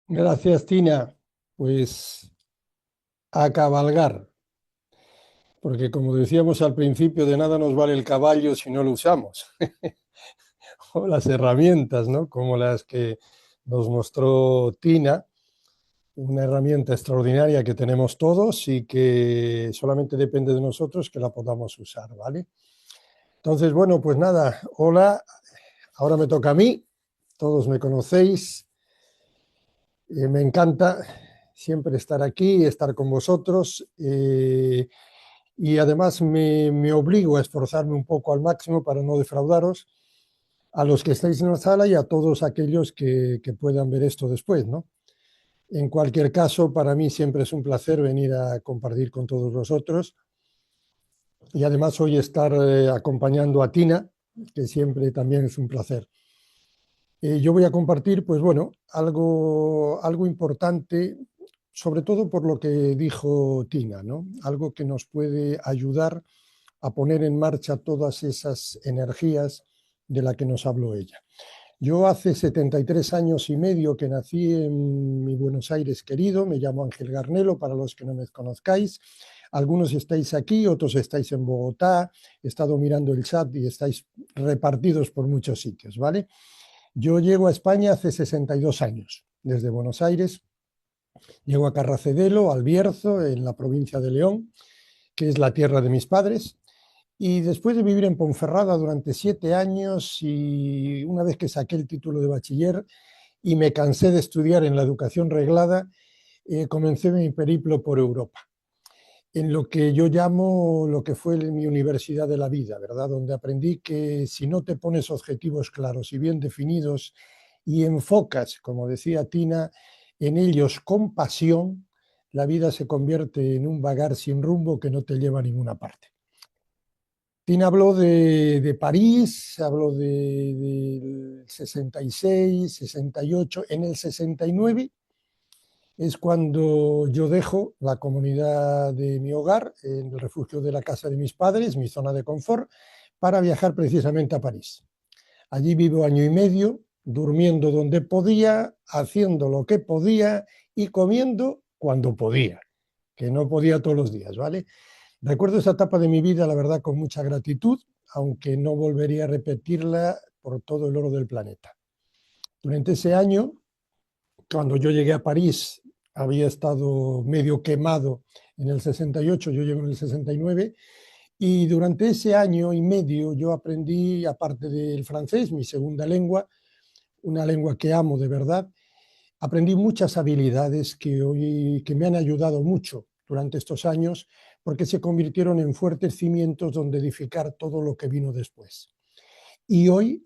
Gracias, Tina. Pues a cabalgar, porque como decíamos al principio, de nada nos vale el caballo si no lo usamos, o las herramientas, ¿no? Como las que nos mostró Tina, una herramienta extraordinaria que tenemos todos y que solamente depende de nosotros que la podamos usar, ¿vale? Entonces, bueno, pues nada, hola, ahora me toca a mí, todos me conocéis, me encanta siempre estar aquí, estar con vosotros. Y además me obligo a esforzarme un poco al máximo para no defraudaros a los que estáis en la sala y a todos aquellos que puedan ver esto después, ¿no? En cualquier caso, para mí siempre es un placer venir a compartir con todos vosotros y además hoy estar acompañando a Tina, que siempre también es un placer. Yo voy a compartir, pues bueno, algo importante, sobre todo por lo que dijo Tina, ¿no? Algo que nos puede ayudar a poner en marcha todas esas energías de las que nos habló ella. Yo hace 73 años y medio que nací en mi Buenos Aires querido, me llamo Ángel Garnelo, para los que no me conozcáis. Algunos estáis aquí, otros estáis en Bogotá, he estado mirando el chat y estáis repartidos por muchos sitios, ¿vale? Yo llego a España hace 62 años, desde Buenos Aires, llego a Carracedelo, al Bierzo, en la provincia de León, que es la tierra de mis padres. Y después de vivir en Ponferrada durante 7 años y una vez que saqué el título de bachiller y me cansé de estudiar en la educación reglada, comencé mi periplo por Europa, en lo que yo llamo lo que fue mi universidad de la vida, ¿verdad? Donde aprendí que si no te pones objetivos claros y bien definidos y enfocas, como decía Tina, en ellos con pasión, la vida se convierte en un vagar sin rumbo que no te lleva a ninguna parte. Tina habló de París, habló del 66, 68. En el 69 es cuando yo dejo la comunidad de mi hogar, en el refugio de la casa de mis padres, mi zona de confort, para viajar precisamente a París. Allí vivo año y medio, durmiendo donde podía, haciendo lo que podía y comiendo cuando podía, que no podía todos los días, ¿vale? Recuerdo esa etapa de mi vida, la verdad, con mucha gratitud, aunque no volvería a repetirla por todo el oro del planeta. Durante ese año, cuando yo llegué a París, había estado medio quemado en el 68, yo llego en el 69, y durante ese año y medio yo aprendí, aparte del francés, mi segunda lengua, una lengua que amo de verdad, aprendí muchas habilidades que hoy que me han ayudado mucho durante estos años porque se convirtieron en fuertes cimientos donde edificar todo lo que vino después. Y hoy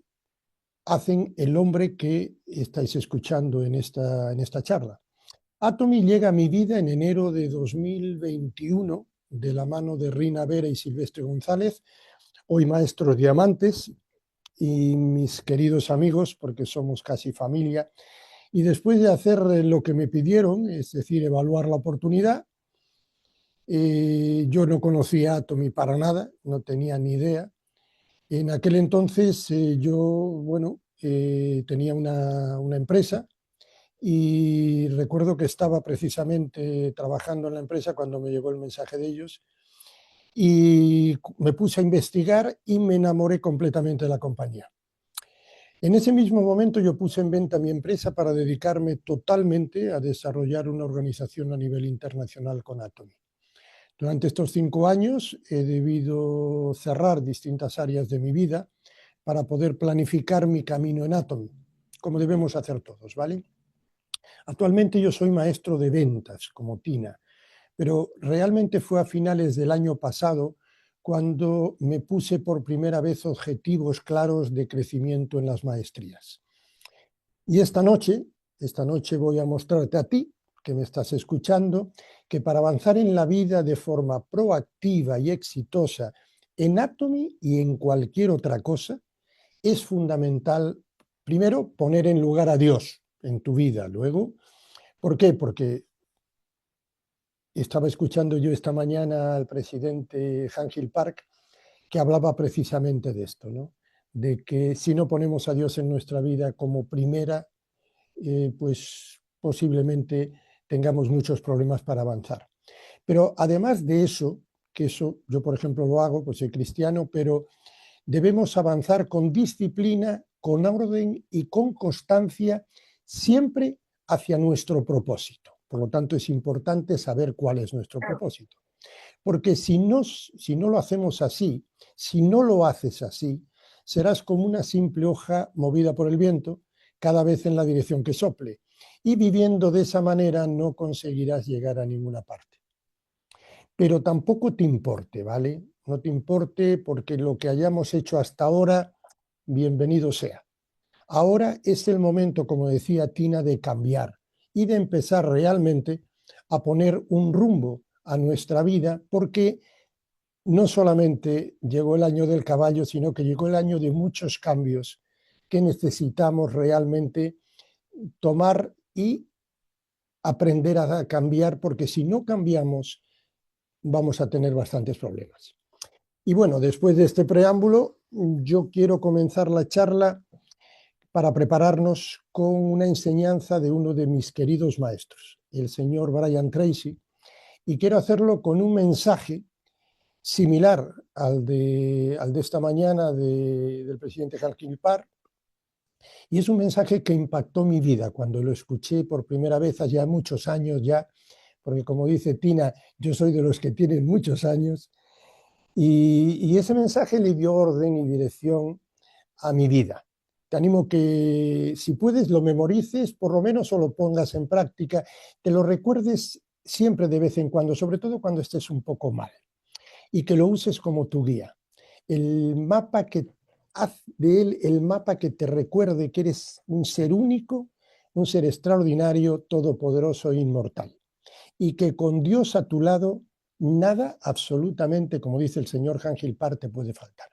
hacen el hombre que estáis escuchando en esta charla. Atomy llega a mi vida en enero de 2021 de la mano de Rina Vera y Silvestre González, hoy maestros diamantes y mis queridos amigos, porque somos casi familia. Y después de hacer lo que me pidieron, es decir, evaluar la oportunidad, yo no conocía a Atomy para nada, no tenía ni idea. En aquel entonces yo, bueno, tenía una empresa y recuerdo que estaba precisamente trabajando en la empresa cuando me llegó el mensaje de ellos y me puse a investigar y me enamoré completamente de la compañía. En ese mismo momento yo puse en venta mi empresa para dedicarme totalmente a desarrollar una organización a nivel internacional con Atomy. Durante estos 5 años he debido cerrar distintas áreas de mi vida para poder planificar mi camino en Atomy, como debemos hacer todos, ¿vale? Actualmente yo soy maestro de ventas, como Tina, pero realmente fue a finales del año pasado cuando me puse por primera vez objetivos claros de crecimiento en las maestrías. Y esta noche voy a mostrarte a ti, que me estás escuchando, que para avanzar en la vida de forma proactiva y exitosa en Atomy y en cualquier otra cosa, es fundamental, primero, poner en lugar a Dios en tu vida. Luego, ¿por qué? Porque estaba escuchando yo esta mañana al presidente Hangil Park que hablaba precisamente de esto, ¿no? De que si no ponemos a Dios en nuestra vida como primera, pues posiblemente tengamos muchos problemas para avanzar. Pero además de eso, que eso yo por ejemplo lo hago, pues soy cristiano, pero debemos avanzar con disciplina, con orden y con constancia, siempre hacia nuestro propósito. Por lo tanto, es importante saber cuál es nuestro propósito. Porque si no lo hacemos así, si no lo haces así, serás como una simple hoja movida por el viento, cada vez en la dirección que sople. Y viviendo de esa manera no conseguirás llegar a ninguna parte. Pero tampoco te importe, ¿vale? No te importe porque lo que hayamos hecho hasta ahora, bienvenido sea. Ahora es el momento, como decía Tina, de cambiar y de empezar realmente a poner un rumbo a nuestra vida, porque no solamente llegó el año del caballo, sino que llegó el año de muchos cambios que necesitamos realmente tomar y aprender a cambiar, porque si no cambiamos vamos a tener bastantes problemas. Y bueno, después de este preámbulo, yo quiero comenzar la charla para prepararnos con una enseñanza de uno de mis queridos maestros, el señor Brian Tracy, y quiero hacerlo con un mensaje similar al de esta mañana del presidente Hal Parr, y es un mensaje que impactó mi vida cuando lo escuché por primera vez hace muchos años ya, porque como dice Tina, yo soy de los que tienen muchos años, y ese mensaje le dio orden y dirección a mi vida. Te animo que si puedes lo memorices, por lo menos o lo pongas en práctica, te lo recuerdes siempre de vez en cuando, sobre todo cuando estés un poco mal, y que lo uses como tu guía. El mapa que haz de él, el mapa que te recuerde que eres un ser único, un ser extraordinario, todopoderoso e inmortal. Y que con Dios a tu lado, nada absolutamente, como dice el señor Ángel Parr, te puede faltar.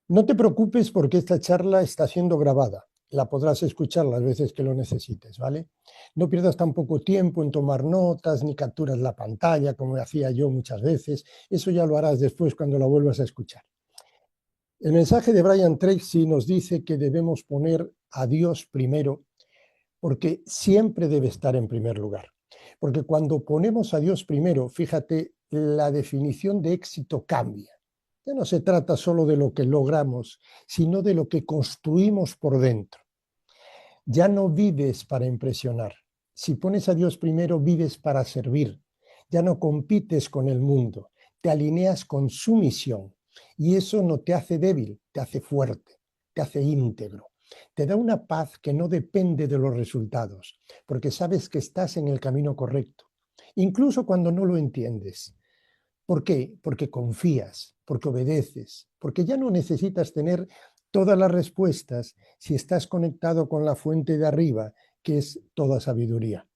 No te preocupes porque esta charla está siendo grabada. La podrás escuchar las veces que lo necesites, ¿vale? No pierdas tampoco tiempo en tomar notas ni capturas la pantalla, como hacía yo muchas veces. Eso ya lo harás después cuando la vuelvas a escuchar. El mensaje de Brian Tracy nos dice que debemos poner a Dios primero, porque siempre debe estar en primer lugar. Porque cuando ponemos a Dios primero, fíjate, la definición de éxito cambia. Ya no se trata solo de lo que logramos, sino de lo que construimos por dentro. Ya no vives para impresionar. Si pones a Dios primero, vives para servir. Ya no compites con el mundo, te alineas con su misión. Y eso no te hace débil, te hace fuerte, te hace íntegro. Te da una paz que no depende de los resultados, porque sabes que estás en el camino correcto, incluso cuando no lo entiendes. ¿Por qué? Porque confías, porque obedeces, porque ya no necesitas tener todas las respuestas si estás conectado con la fuente de arriba, que es toda sabiduría.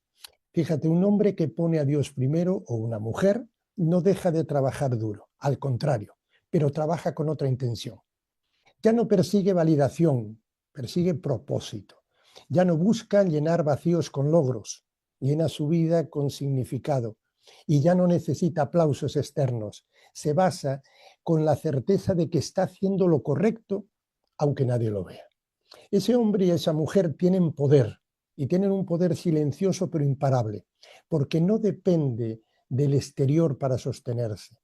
Fíjate, un hombre que pone a Dios primero o una mujer no deja de trabajar duro, al contrario, pero trabaja con otra intención. Ya no persigue validación, persigue propósito. Ya no busca llenar vacíos con logros, llena su vida con significado y ya no necesita aplausos externos. Se basa con la certeza de que está haciendo lo correcto, aunque nadie lo vea. Ese hombre y esa mujer tienen poder y tienen un poder silencioso pero imparable, porque no depende del exterior para sostenerse.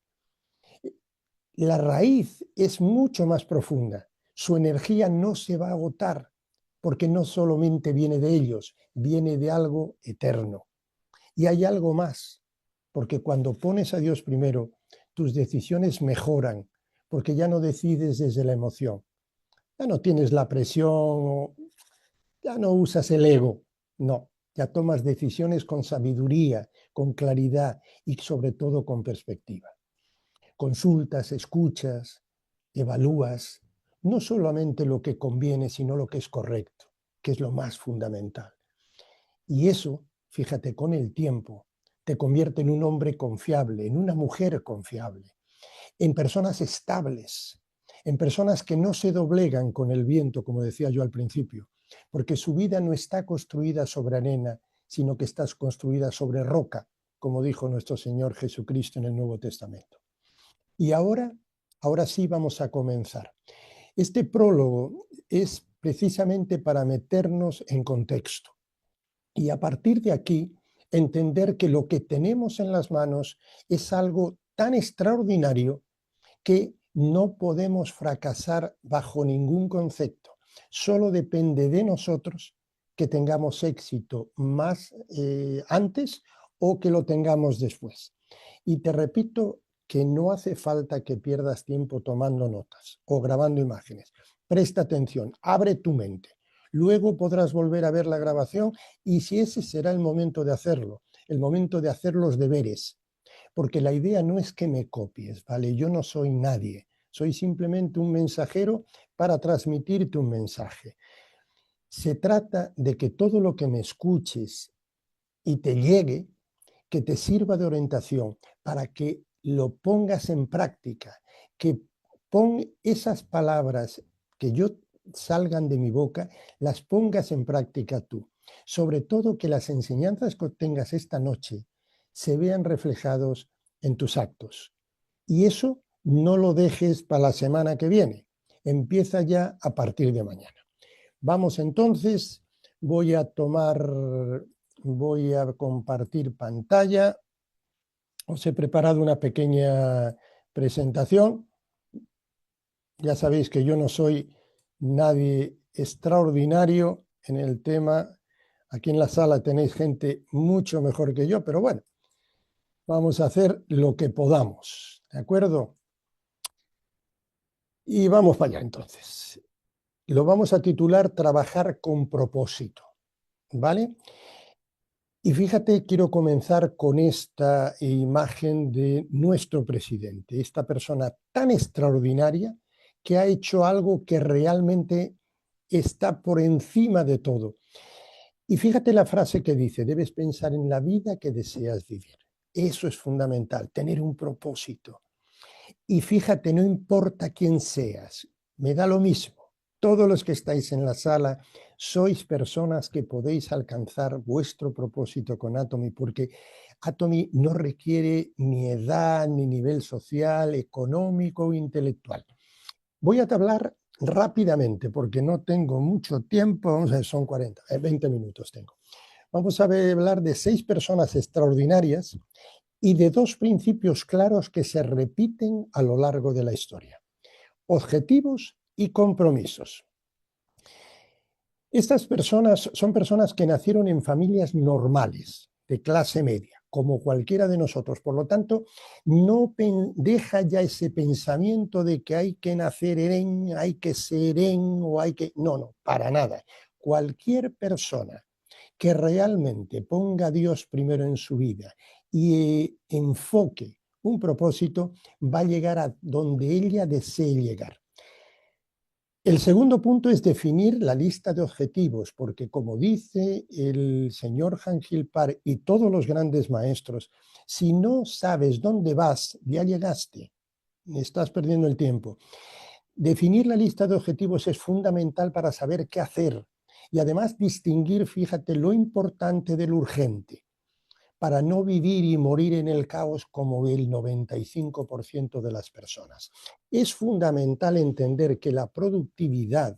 La raíz es mucho más profunda. Su energía no se va a agotar porque no solamente viene de ellos, viene de algo eterno. Y hay algo más, porque cuando pones a Dios primero, tus decisiones mejoran, porque ya no decides desde la emoción, ya no tienes la presión, ya no usas el ego, no, ya tomas decisiones con sabiduría, con claridad y sobre todo con perspectiva. Consultas, escuchas, evalúas no solamente lo que conviene, sino lo que es correcto, que es lo más fundamental. Y eso, fíjate, con el tiempo, te convierte en un hombre confiable, en una mujer confiable, en personas estables, en personas que no se doblegan con el viento, como decía yo al principio, porque su vida no está construida sobre arena, sino que está construida sobre roca, como dijo nuestro Señor Jesucristo en el Nuevo Testamento. Y ahora sí vamos a comenzar. Este prólogo es precisamente para meternos en contexto Y a partir de aquí, entender que lo que tenemos en las manos es algo tan extraordinario que no podemos fracasar bajo ningún concepto. Solo depende de nosotros que tengamos éxito más antes o que lo tengamos después. Y te repito que no hace falta que pierdas tiempo tomando notas o grabando imágenes. Presta atención, abre tu mente. Luego podrás volver a ver la grabación y si ese será el momento de hacerlo, el momento de hacer los deberes, porque la idea no es que me copies, ¿vale? Yo no soy nadie, soy simplemente un mensajero para transmitirte un mensaje. Se trata de que todo lo que me escuches y te llegue, que te sirva de orientación para que lo pongas en práctica, que pon esas palabras que yo salgan de mi boca, las pongas en práctica tú. Sobre todo que las enseñanzas que obtengas esta noche se vean reflejados en tus actos. Y eso no lo dejes para la semana que viene. Empieza ya a partir de mañana. Vamos entonces, voy a compartir pantalla. Os he preparado una pequeña presentación. Ya sabéis que yo no soy nadie extraordinario en el tema. Aquí en la sala tenéis gente mucho mejor que yo, pero bueno, vamos a hacer lo que podamos, ¿de acuerdo? Y vamos para allá entonces. Lo vamos a titular Trabajar con propósito, ¿vale? Y fíjate, quiero comenzar con esta imagen de nuestro presidente, esta persona tan extraordinaria que ha hecho algo que realmente está por encima de todo. Y fíjate la frase que dice, debes pensar en la vida que deseas vivir. Eso es fundamental, tener un propósito. Y fíjate, no importa quién seas, me da lo mismo. Todos los que estáis en la sala sois personas que podéis alcanzar vuestro propósito con Atomy, porque Atomy no requiere ni edad, ni nivel social, económico o intelectual. Voy a hablar rápidamente, porque no tengo mucho tiempo, vamos a ver, son 20 minutos tengo. Vamos a hablar de 6 personas extraordinarias y de 2 principios claros que se repiten a lo largo de la historia: objetivos y compromisos. Estas personas son personas que nacieron en familias normales, de clase media, como cualquiera de nosotros. Por lo tanto, no deja ya ese pensamiento de que hay que nacer en, hay que ser en, o hay que... No, para nada. Cualquier persona que realmente ponga a Dios primero en su vida y enfoque un propósito, va a llegar a donde ella desee llegar. El segundo punto es definir la lista de objetivos, porque como dice el señor Han Gil Park y todos los grandes maestros, si no sabes dónde vas, ya llegaste, estás perdiendo el tiempo. Definir la lista de objetivos es fundamental para saber qué hacer y además distinguir, fíjate, lo importante de lo urgente, para no vivir y morir en el caos como el 95% de las personas. Es fundamental entender que la productividad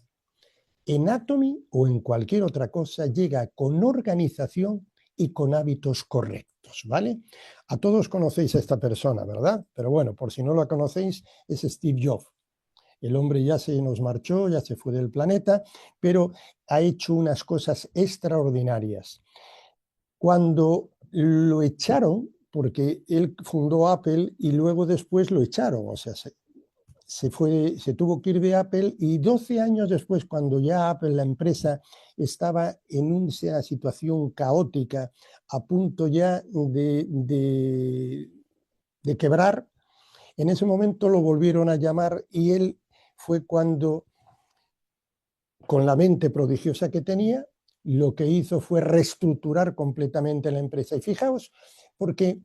en Atomy o en cualquier otra cosa llega con organización y con hábitos correctos, ¿vale? A todos conocéis a esta persona, ¿verdad? Pero bueno, por si no la conocéis, es Steve Jobs. El hombre ya se nos marchó, ya se fue del planeta, pero ha hecho unas cosas extraordinarias. Cuando lo echaron, porque él fundó Apple y luego después lo echaron, o sea, se tuvo que ir de Apple y 12 años después, cuando ya Apple, la empresa, estaba en una situación caótica, a punto ya de quebrar, en ese momento lo volvieron a llamar y él fue cuando, con la mente prodigiosa que tenía, lo que hizo fue reestructurar completamente la empresa. Y fijaos, porque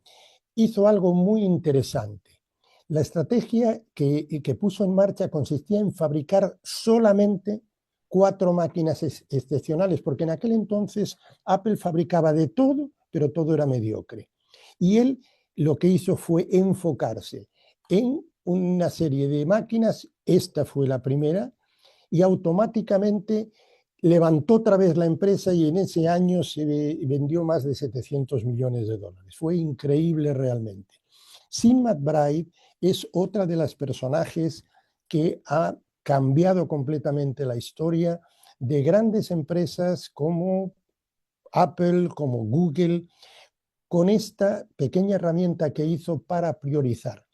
hizo algo muy interesante. La estrategia que puso en marcha consistía en fabricar solamente 4 máquinas excepcionales, porque en aquel entonces Apple fabricaba de todo, pero todo era mediocre. Y él lo que hizo fue enfocarse en una serie de máquinas, esta fue la primera, y automáticamente levantó otra vez la empresa y en ese año se vendió más de 700 millones de dólares. Fue increíble realmente. Sim McBride es otra de las personajes que ha cambiado completamente la historia de grandes empresas como Apple, como Google, con esta pequeña herramienta que hizo para priorizar.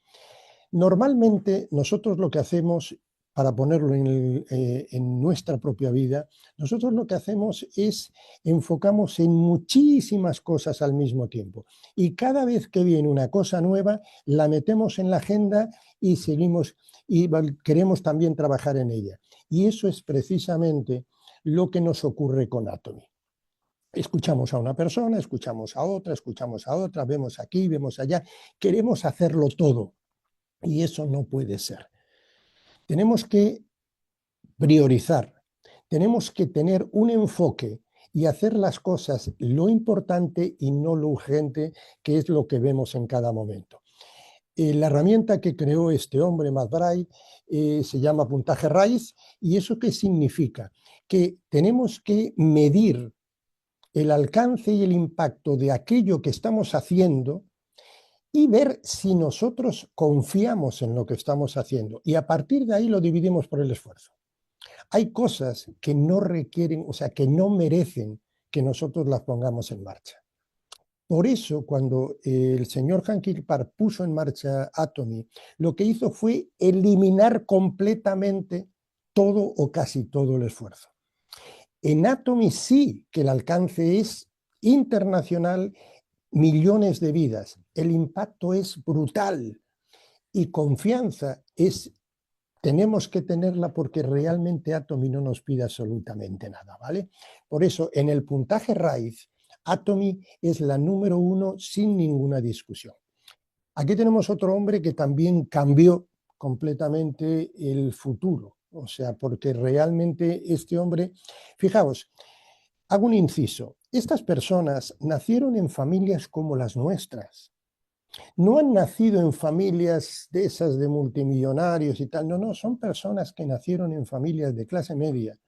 Normalmente nosotros lo que hacemos, para ponerlo en nuestra propia vida, nosotros lo que hacemos es enfocamos en muchísimas cosas al mismo tiempo. Y cada vez que viene una cosa nueva, la metemos en la agenda y seguimos y queremos también trabajar en ella. Y eso es precisamente lo que nos ocurre con Atomy. Escuchamos a una persona, escuchamos a otra, vemos aquí, vemos allá, queremos hacerlo todo. Y eso no puede ser. Tenemos que priorizar, tenemos que tener un enfoque y hacer las cosas lo importante y no lo urgente, que es lo que vemos en cada momento. La herramienta que creó este hombre, McBride, se llama puntaje raíz. ¿Y eso qué significa? Que tenemos que medir el alcance y el impacto de aquello que estamos haciendo y ver si nosotros confiamos en lo que estamos haciendo. Y a partir de ahí lo dividimos por el esfuerzo. Hay cosas que no requieren, o sea, que no merecen que nosotros las pongamos en marcha. Por eso, cuando el señor Hank Kilpar puso en marcha Atomy, lo que hizo fue eliminar completamente todo o casi todo el esfuerzo. En Atomy sí que el alcance es internacional, millones de vidas. El impacto es brutal y confianza tenemos que tenerla porque realmente Atomy no nos pide absolutamente nada, ¿vale? Por eso, en el puntaje raíz, Atomy es la número 1 sin ninguna discusión. Aquí tenemos otro hombre que también cambió completamente el futuro, o sea, porque realmente este hombre, fijaos, hago un inciso, estas personas nacieron en familias como las nuestras, no han nacido en familias de esas de multimillonarios y tal, no, son personas que nacieron en familias de clase media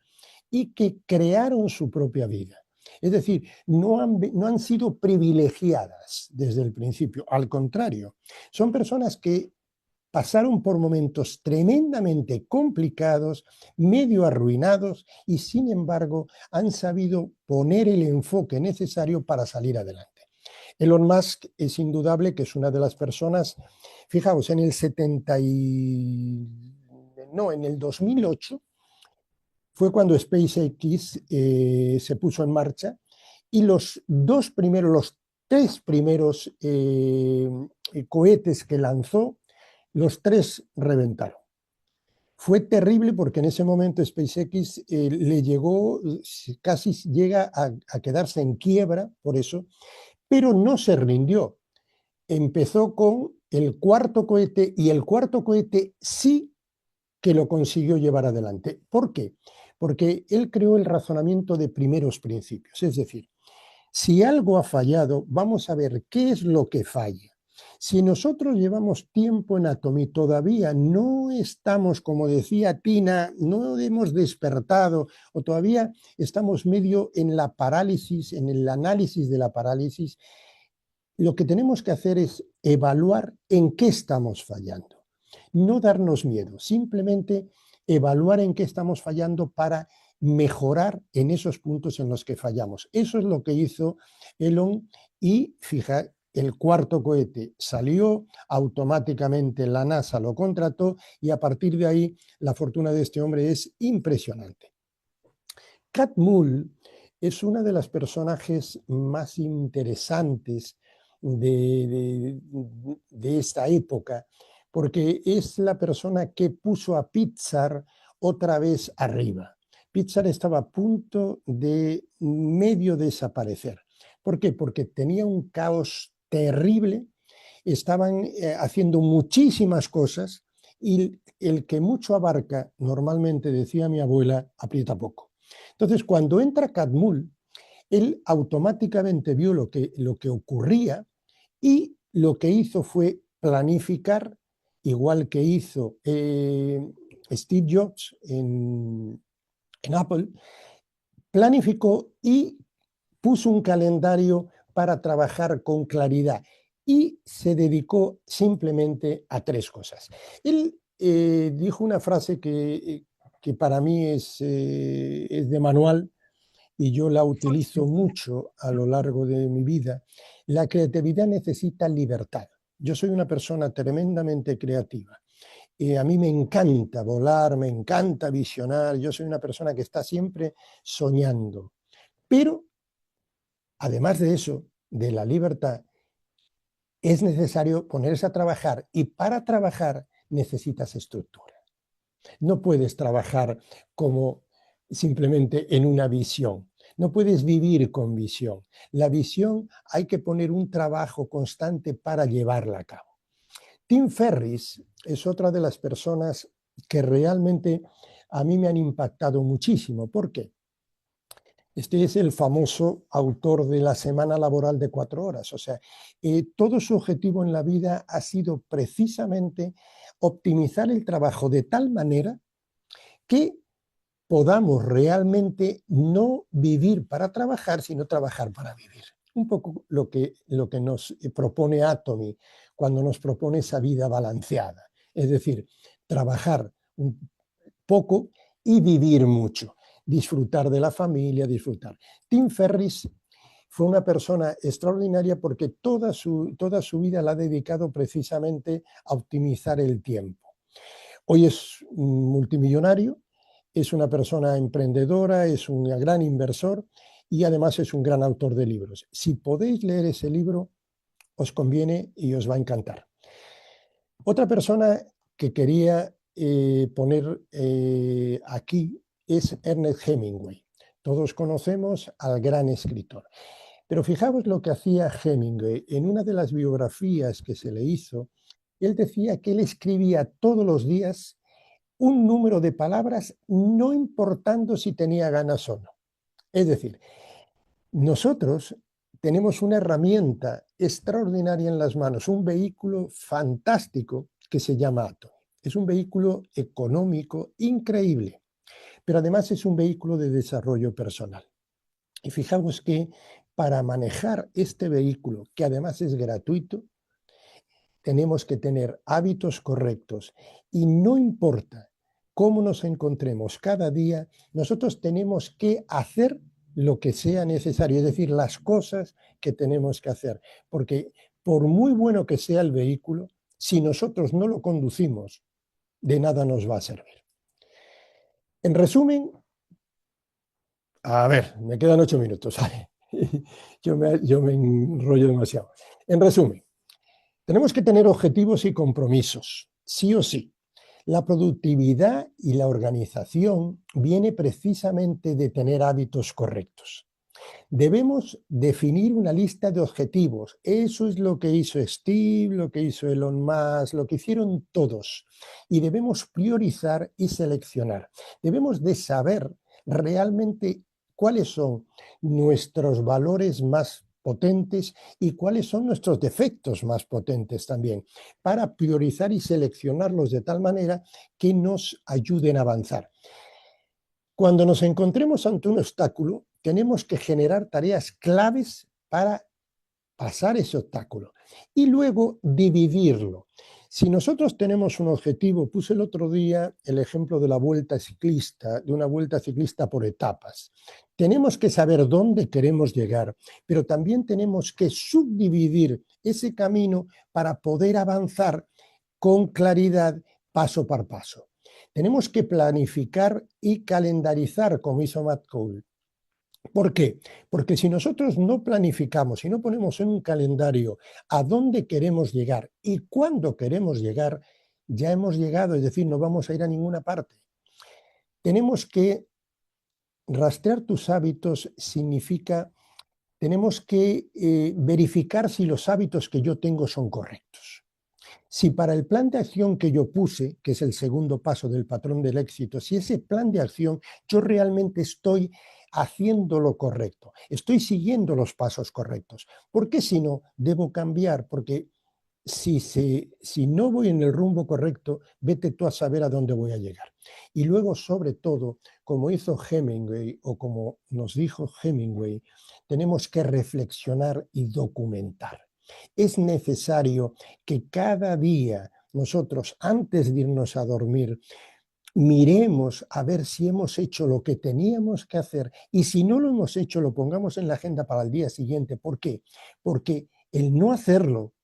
y que crearon su propia vida. Es decir, no han sido privilegiadas desde el principio, al contrario, son personas que pasaron por momentos tremendamente complicados, medio arruinados y sin embargo han sabido poner el enfoque necesario para salir adelante. Elon Musk es indudable que es una de las personas, fijaos, en el 2008 fue cuando SpaceX se puso en marcha y los tres primeros cohetes que lanzó, los tres reventaron. Fue terrible porque en ese momento SpaceX le llegó, casi llega a quedarse en quiebra por eso, pero no se rindió. Empezó con el cuarto cohete y el cuarto cohete sí que lo consiguió llevar adelante. ¿Por qué? Porque él creó el razonamiento de primeros principios. Es decir, si algo ha fallado, vamos a ver qué es lo que falla. Si nosotros llevamos tiempo en Atomy, todavía no estamos, como decía Tina, no hemos despertado o todavía estamos medio en la parálisis, en el análisis de la parálisis, lo que tenemos que hacer es evaluar en qué estamos fallando. No darnos miedo, simplemente evaluar en qué estamos fallando para mejorar en esos puntos en los que fallamos. Eso es lo que hizo Elon y fija, el cuarto cohete salió, automáticamente la NASA lo contrató y a partir de ahí la fortuna de este hombre es impresionante. Cat Mull es una de las personajes más interesantes de esta época, porque es la persona que puso a Pixar otra vez arriba. Pixar estaba a punto de medio desaparecer. ¿Por qué? Porque tenía un caos terrible, estaban haciendo muchísimas cosas y el que mucho abarca, normalmente decía mi abuela, aprieta poco. Entonces, cuando entra Cat Mull, él automáticamente vio lo que ocurría y lo que hizo fue planificar, igual que hizo Steve Jobs en Apple, planificó y puso un calendario para trabajar con claridad y se dedicó simplemente a 3 cosas. Él dijo una frase que para mí es de manual y yo la utilizo mucho a lo largo de mi vida. La creatividad necesita libertad. Yo soy una persona tremendamente creativa. Y a mí me encanta volar, me encanta visionar. Yo soy una persona que está siempre soñando. Pero, además de eso, de la libertad, es necesario ponerse a trabajar y para trabajar necesitas estructura. No puedes trabajar como simplemente en una visión. No puedes vivir con visión. La visión hay que poner un trabajo constante para llevarla a cabo. Tim Ferriss es otra de las personas que realmente a mí me han impactado muchísimo. ¿Por qué? Este es el famoso autor de la semana laboral de 4 horas. O sea, todo su objetivo en la vida ha sido precisamente optimizar el trabajo de tal manera que podamos realmente no vivir para trabajar, sino trabajar para vivir. Un poco lo que nos propone Atomy cuando nos propone esa vida balanceada. Es decir, trabajar un poco y vivir mucho. Disfrutar de la familia, disfrutar. Tim Ferriss fue una persona extraordinaria porque toda su vida la ha dedicado precisamente a optimizar el tiempo. Hoy es un multimillonario, es una persona emprendedora, es un gran inversor y además es un gran autor de libros. Si podéis leer ese libro, os conviene y os va a encantar. Otra persona que quería poner aquí es Ernest Hemingway. Todos conocemos al gran escritor. Pero fijaos lo que hacía Hemingway. En una de las biografías que se le hizo, él decía que él escribía todos los días un número de palabras, no importando si tenía ganas o no. Es decir, nosotros tenemos una herramienta extraordinaria en las manos, un vehículo fantástico que se llama Atomy. Es un vehículo económico increíble, pero además es un vehículo de desarrollo personal. Y fijaos que para manejar este vehículo, que además es gratuito, tenemos que tener hábitos correctos y no importa cómo nos encontremos cada día, nosotros tenemos que hacer lo que sea necesario, es decir, las cosas que tenemos que hacer, porque por muy bueno que sea el vehículo, si nosotros no lo conducimos, de nada nos va a servir. En resumen, a ver, me quedan 8 minutos, ¿vale? Yo me enrollo demasiado. En resumen, tenemos que tener objetivos y compromisos, sí o sí. La productividad y la organización viene precisamente de tener hábitos correctos. Debemos definir una lista de objetivos. Eso es lo que hizo Steve, lo que hizo Elon Musk, lo que hicieron todos. Y debemos priorizar y seleccionar. Debemos de saber realmente cuáles son nuestros valores más potentes y cuáles son nuestros defectos más potentes también, para priorizar y seleccionarlos de tal manera que nos ayuden a avanzar. Cuando nos encontremos ante un obstáculo, tenemos que generar tareas claves para pasar ese obstáculo y luego dividirlo. Si nosotros tenemos un objetivo, puse el otro día el ejemplo de la vuelta ciclista, de una vuelta ciclista por etapas. Tenemos que saber dónde queremos llegar, pero también tenemos que subdividir ese camino para poder avanzar con claridad paso por paso. Tenemos que planificar y calendarizar, como hizo Matt Cole. ¿Por qué? Porque si nosotros no planificamos y no ponemos en un calendario a dónde queremos llegar y cuándo queremos llegar, ya hemos llegado, es decir, no vamos a ir a ninguna parte. Tenemos que rastrear tus hábitos, significa, tenemos que verificar si los hábitos que yo tengo son correctos. Si para el plan de acción que yo puse, que es el segundo paso del patrón del éxito, si ese plan de acción yo realmente estoy haciendo lo correcto, estoy siguiendo los pasos correctos, ¿por qué si no debo cambiar? Porque si no voy en el rumbo correcto, vete tú a saber a dónde voy a llegar. Y luego, sobre todo, como hizo Hemingway o como nos dijo Hemingway, tenemos que reflexionar y documentar. Es necesario que cada día nosotros, antes de irnos a dormir, miremos a ver si hemos hecho lo que teníamos que hacer y si no lo hemos hecho, lo pongamos en la agenda para el día siguiente. ¿Por qué? Porque el no hacerlo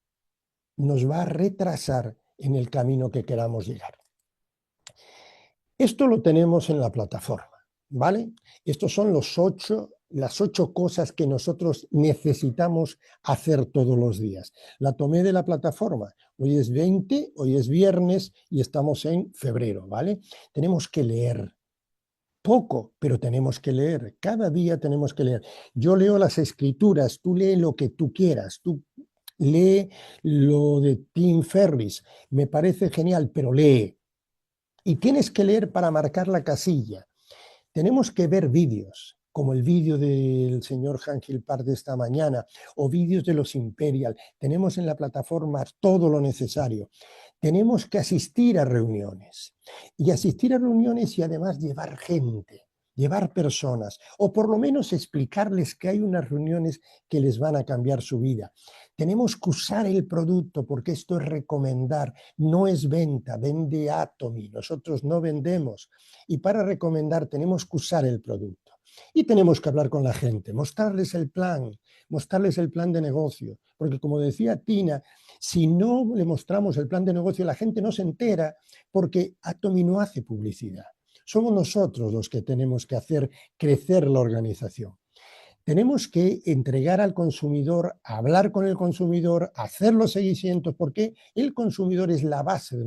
nos va a retrasar en el camino que queramos llegar. Esto lo tenemos en la plataforma, ¿vale? Estos son las 8 cosas que nosotros necesitamos hacer todos los días. La tomé de la plataforma. Hoy es 20, hoy es viernes y estamos en febrero, ¿vale? Tenemos que leer. Poco, pero tenemos que leer. Cada día tenemos que leer. Yo leo las escrituras, tú lee lo que tú quieras. Tú lee lo de Tim Ferriss. Me parece genial, pero lee. Y tienes que leer para marcar la casilla. Tenemos que ver vídeos, como el vídeo del señor Ángel Park de esta mañana, o vídeos de los Imperial. Tenemos en la plataforma todo lo necesario. Tenemos que asistir a reuniones. Y asistir a reuniones y además llevar gente, llevar personas, o por lo menos explicarles que hay unas reuniones que les van a cambiar su vida. Tenemos que usar el producto, porque esto es recomendar, no es venta, vende Atomy, nosotros no vendemos. Y para recomendar tenemos que usar el producto. Y tenemos que hablar con la gente, mostrarles el plan de negocio, porque como decía Tina, si no le mostramos el plan de negocio, la gente no se entera porque Atomy no hace publicidad. Somos nosotros los que tenemos que hacer crecer la organización. Tenemos que entregar al consumidor, hablar con el consumidor, hacer los seguimientos, porque el consumidor es la base de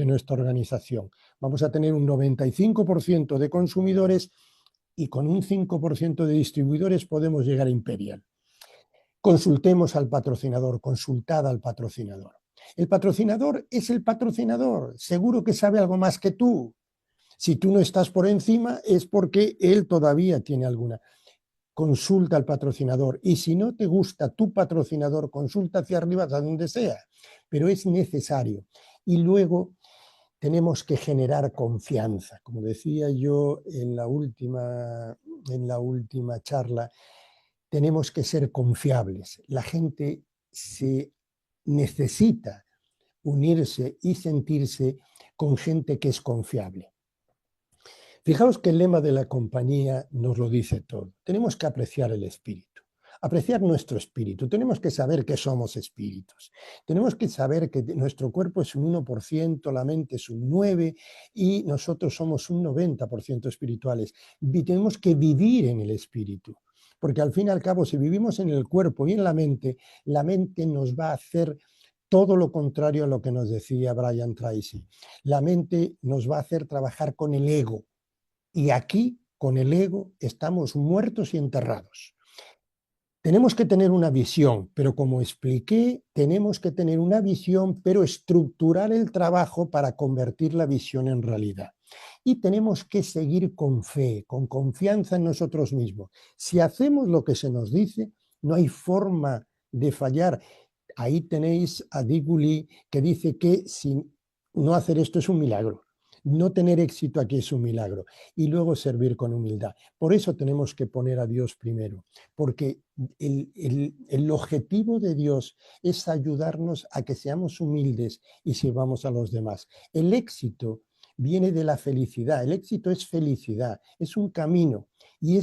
nuestra organización. Vamos a tener un 95% de consumidores y con un 5% de distribuidores podemos llegar a Imperial. Consultemos al patrocinador, consultad al patrocinador. El patrocinador es el patrocinador, seguro que sabe algo más que tú. Si tú no estás por encima es porque él todavía tiene alguna. Consulta al patrocinador y si no te gusta tu patrocinador, consulta hacia arriba, a donde sea, pero es necesario. Y luego tenemos que generar confianza. Como decía yo en la última charla, tenemos que ser confiables. La gente se necesita unirse y sentirse con gente que es confiable. Fijaos que el lema de la compañía nos lo dice todo. Tenemos que apreciar el espíritu, apreciar nuestro espíritu. Tenemos que saber que somos espíritus. Tenemos que saber que nuestro cuerpo es un 1%, la mente es un 9% y nosotros somos un 90% espirituales. Y tenemos que vivir en el espíritu. Porque al fin y al cabo, si vivimos en el cuerpo y en la mente nos va a hacer todo lo contrario a lo que nos decía Brian Tracy. La mente nos va a hacer trabajar con el ego. Y aquí, con el ego, estamos muertos y enterrados. Tenemos que tener una visión, pero como expliqué, tenemos que tener una visión, pero estructurar el trabajo para convertir la visión en realidad. Y tenemos que seguir con fe, con confianza en nosotros mismos. Si hacemos lo que se nos dice, no hay forma de fallar. Ahí tenéis a Diguli que dice que sin no hacer esto es un milagro. No tener éxito aquí es un milagro. Y luego servir con humildad. Por eso tenemos que poner a Dios primero. Porque el objetivo de Dios es ayudarnos a que seamos humildes y sirvamos a los demás. El éxito viene de la felicidad. El éxito es felicidad. Es un camino. Y es